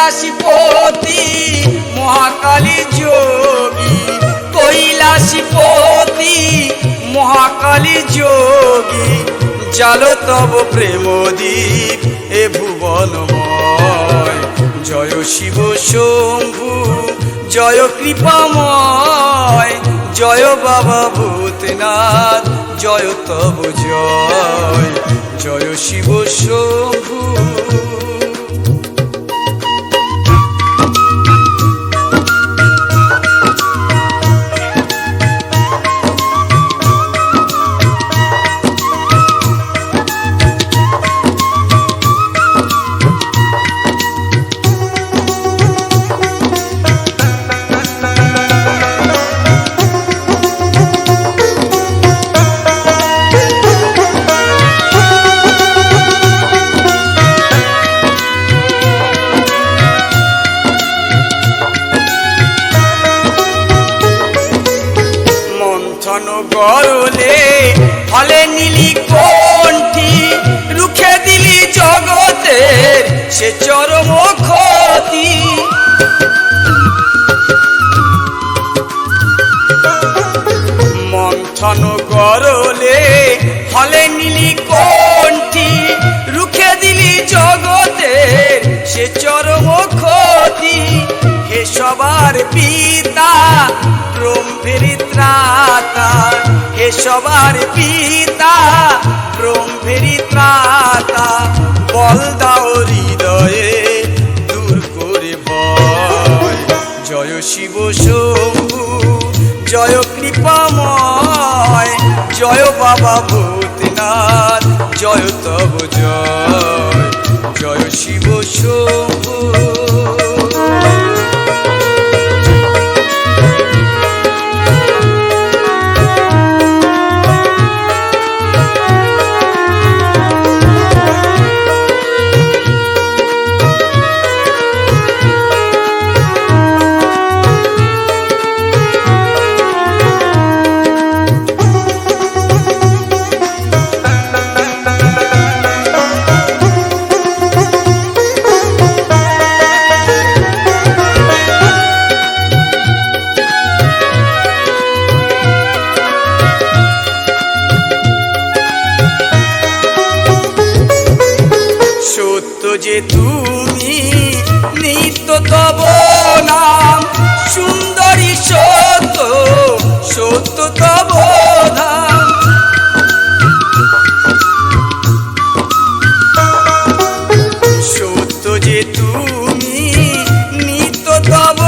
কৈলাসপতি মহাকালী যোগী, কৈলাসপতি মহাকালী যোগী, জালো তব প্রেমদীপ এ ভুবনময়। জয় শিব শম্ভু জয় কৃপাময়, জয় বাবা ভূতনাথ জয় তব জয়। জয় শিব শম্ভু। গরলে ফলে নীলি কণ্ঠী, রুখে দিলি জগতের সে চরম ক্ষতি। মন্থন গরলে ফলে নীলি কণ্ঠী, রুখে দিলি জগতের সে চরম ক্ষতি। হে সবার পিতা ব্রহ্মের ত্রাতা, হে সবার পিতা ব্রহ্মের ত্রাতা, বল দাও হৃদয়ে দূর করে ভয়। জয় শিব শম্ভু জয় কৃপাময়, জয় বাবা ভূতনাথ জয় তব জয়। জয় শিব শম্ভু। যে তুমি নিত্য তব নাম, সুন্দরী সত্য সত্য তব ধাম। সত্য যে তুমি নিত্য তব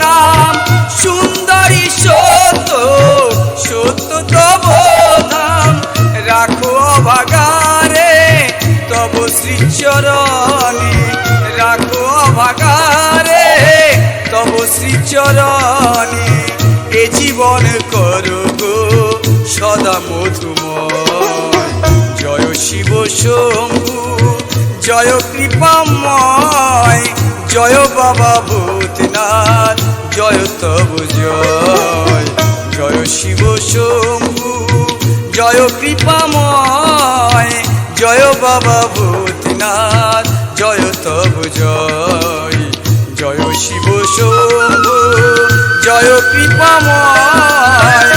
নাম, সুন্দরী সত্য সত্য তব ধাম। রাখো অভাগারে তব শ্রীচরণে, রাখো অভাগারে তব শ্রীচরণে। এ জীবন করো গো সদা মধুময়। জয় শিব শম্ভু জয় কৃপাময়, জয় বাবা ভূতনাথ জয় তব জয়। জয় শিব শম্ভু জয় কৃপাময়, জয় বাবা ভূতনাথ জয় তব জয়। জয় শিব শম্ভু জয় কৃপাময়,